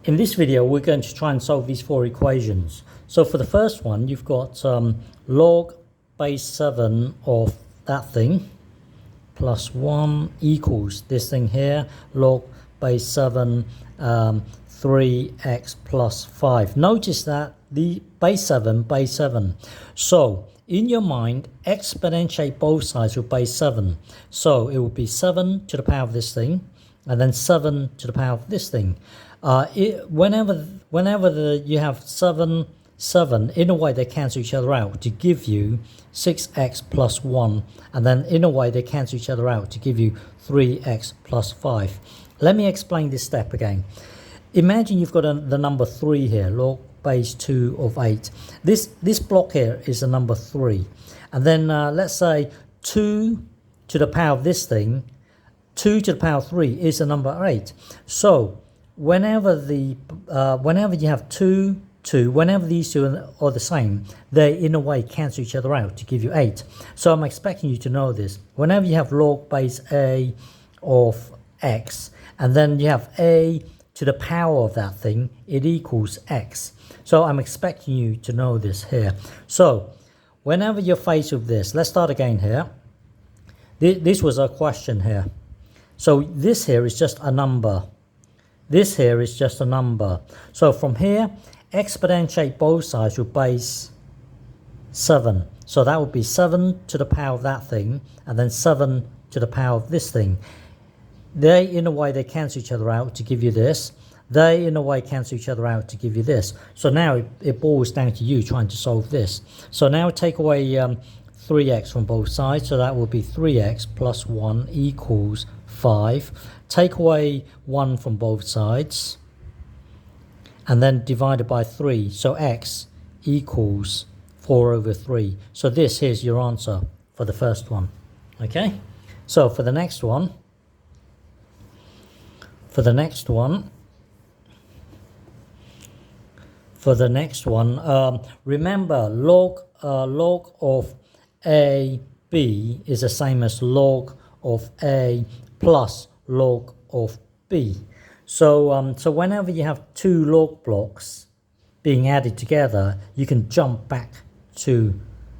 In this video, we're going to try and solve these four equations. So for the first one, you've got log base 7 of that thing plus 1 equals this thing here, log base 7 3x plus 5. Notice that the base 7. So in your mind, exponentiate both sides with base 7. So it will be 7 to the power of this thing, and then 7 to the power of this thing. Whenever you have 7, in a way they cancel each other out to give you 6x plus 1, and then in a way they cancel each other out to give you 3x plus 5. Let me explain this step again. Imagine you've got the number 3 here, log base 2 of 8. This block here is the number 3. And then let's say 2 to the power of this thing, 2 to the power of 3 is the number 8. So whenever you have 2, whenever these two are the same, they in a way cancel each other out to give you 8. So I'm expecting you to know this. Whenever you have log base a of x, and then you have a to the power of that thing, it equals x. So I'm expecting you to know this here. So whenever you're faced with this, let's start again here. This was a question here. So this here is just a number. This here is just a number. So from here, exponentiate both sides with base 7. So that would be 7 to the power of that thing, and then 7 to the power of this thing. They, in a way, they cancel each other out to give you this. They, in a way, cancel each other out to give you this. So now it boils down to you trying to solve this. So now take away 3x from both sides. So that will be 3x plus 1 equals 5. Take away 1 from both sides, and then divided by 3. So x equals 4 over 3. So this here's your answer for the first one. Okay? So for the next one, remember log of a b is the same as log of a plus log of b. So whenever you have two log blocks being added together, you can jump back to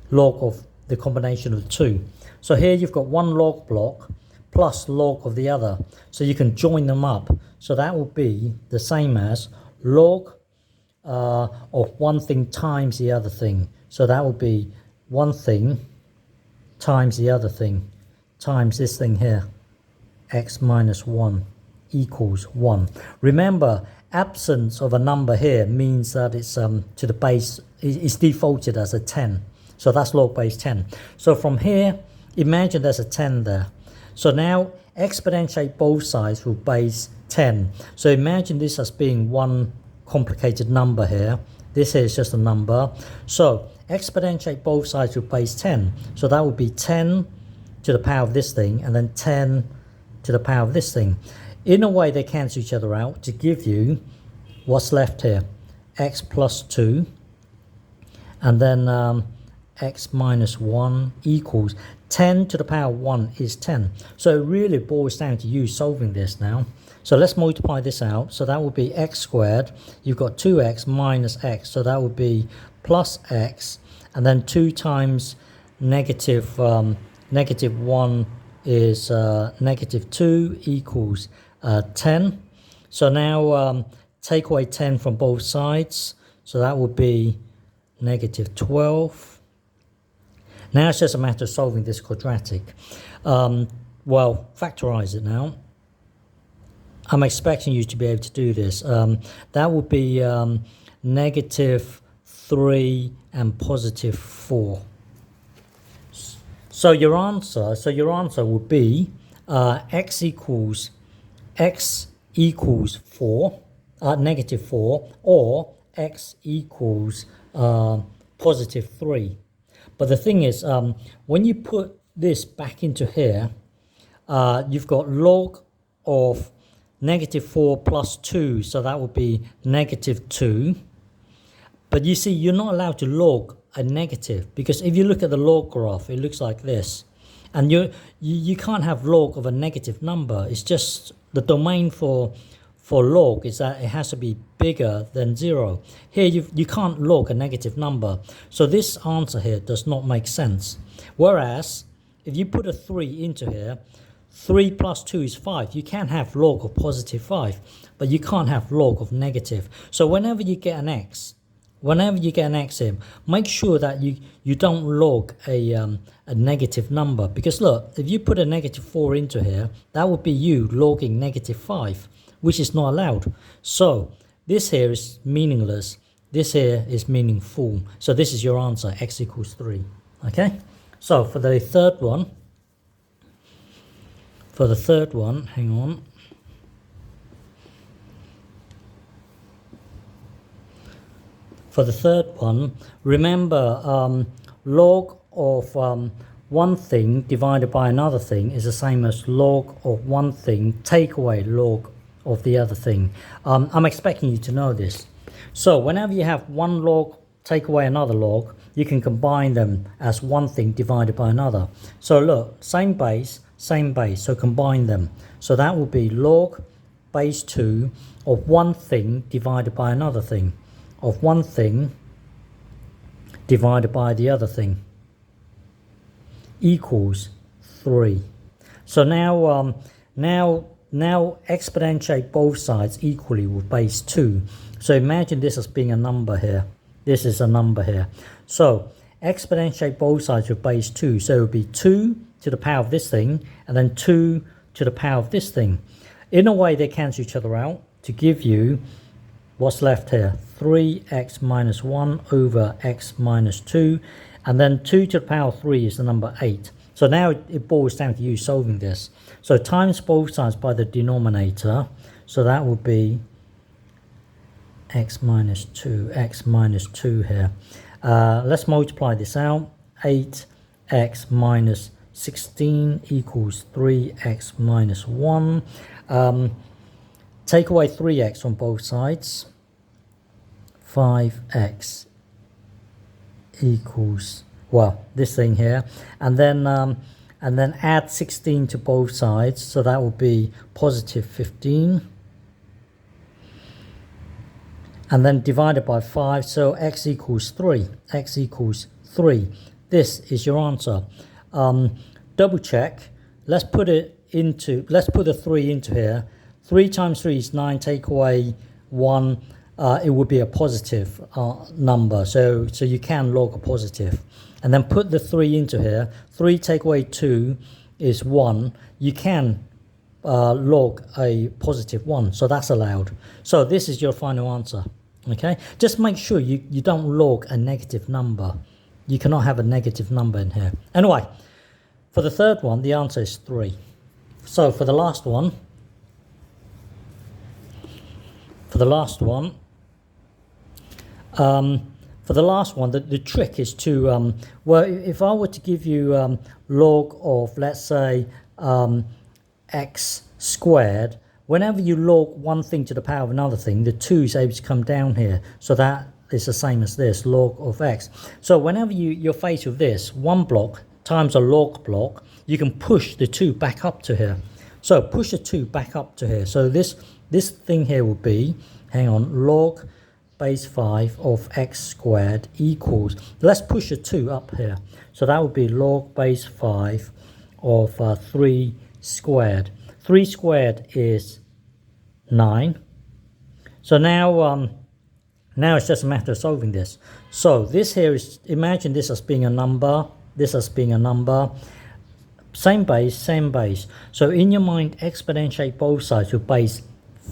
log of the combination of the two. So here you've got one log block plus log of the other. So you can join them up. So that will be the same as log of one thing times the other thing. So that will be one thing times the other thing times this thing here, x minus 1 equals 1. Remember, absence of a number here means that it's to the base, it's defaulted as a 10. So that's log base 10. So from here, imagine there's a 10 there. So now exponentiate both sides with base 10. So imagine this as being one complicated number here. This here is just a number. So exponentiate both sides with base 10. So that would be 10 to the power of this thing, and then 10 to the power of this thing. In a way, they cancel each other out to give you what's left here, x plus 2, and then x minus 1 equals 10 to the power of 1 is 10. So it really boils down to you solving this now. So let's multiply this out. So that would be x squared. You've got 2x minus x. So that would be plus x. And then 2 times negative 1 is negative 2 equals 10. So now take away 10 from both sides. So that would be negative 12. Now it's just a matter of solving this quadratic. Well, factorize it now. I'm expecting you to be able to do this. That would be negative 3 and positive 4. So your answer would be x equals 4, negative 4, or x equals positive 3. But the thing is, when you put this back into here, you've got log of negative 4 plus 2, so that would be negative 2. But you see, you're not allowed to log a negative, because if you look at the log graph, it looks like this. And you can't have log of a negative number. It's just the domain for for log is that it has to be bigger than 0. Here you can't log a negative number. So this answer here does not make sense. Whereas if you put a 3 into here, 3 plus 2 is 5. You can have log of positive 5, but you can't have log of negative. So whenever you get an x here, make sure that you don't log a negative number. Because look, if you put a negative 4 into here, that would be you logging negative 5, which is not allowed. So this here is meaningless. This here is meaningful. So this is your answer, x equals 3. Okay? So for the third one, hang on. For the third one, remember log of one thing divided by another thing is the same as log of one thing take away log of the other thing. I'm expecting you to know this. So whenever you have one log take away another log, you can combine them as one thing divided by another. So look, same base, so combine them. So that will be log base 2 of one thing divided by another thing, of one thing divided by the other thing, equals 3. So now exponentiate both sides equally with base 2. So imagine this as being a number here. This is a number here. So exponentiate both sides with base 2. So it would be 2 to the power of this thing, and then 2 to the power of this thing. In a way, they cancel each other out to give you what's left here, 3x minus 1 over x minus 2, and then 2 to the power of 3 is the number 8. So now it boils down to you solving this. So times both sides by the denominator, so that would be x minus 2 here. Let's multiply this out. 8x minus 16 equals 3x minus 1. Take away 3x on both sides. 5x equals, well, this thing here. And then add 16 to both sides. So that will be positive 15. And then divided by 5. So x equals 3. X equals 3. This is your answer. Double check. Let's put the 3 into here. 3 times 3 is 9, take away 1, it would be a positive number. So you can log a positive. And then put the 3 into here. 3 take away 2 is 1. You can log a positive 1, so that's allowed. So this is your final answer. Okay? Just make sure you don't log a negative number. You cannot have a negative number in here. Anyway, for the third one, the answer is 3. So for the last one, the trick is to, well, if I were to give you log of, let's say, x squared, whenever you log one thing to the power of another thing, the 2 is able to come down here. So that is the same as this, log of x. So whenever you're faced with this, one block times a log block, you can push the 2 back up to here. So push the 2 back up to here. So this thing here will be, hang on, log base 5 of x squared equals, let's push the 2 up here. So that would be log base 5 of 3 squared. 3 squared is 9. So now it's just a matter of solving this. So this here is, imagine this as being a number, this as being a number. Same base, same base. So in your mind, exponentiate both sides with base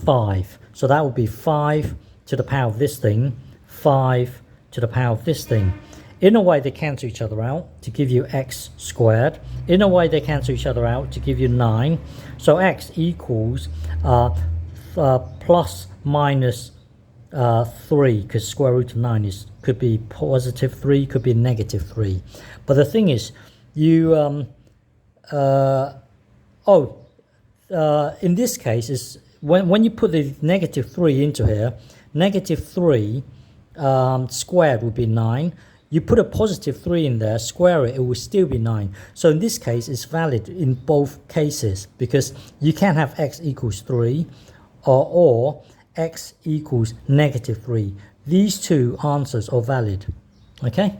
5. So that would be 5 to the power of this thing, 5 to the power of this thing. In a way, they cancel each other out to give you x squared. In a way, they cancel each other out to give you 9. So x equals plus minus 3, because square root of 9 could be positive 3, could be negative 3. But the thing is, you in this case is when you put the negative 3 into here, negative 3 squared would be 9. You put a positive 3 in there, square it, it will still be 9. So in this case, it's valid in both cases, because you can have x equals 3 or x equals negative 3. These two answers are valid. Okay?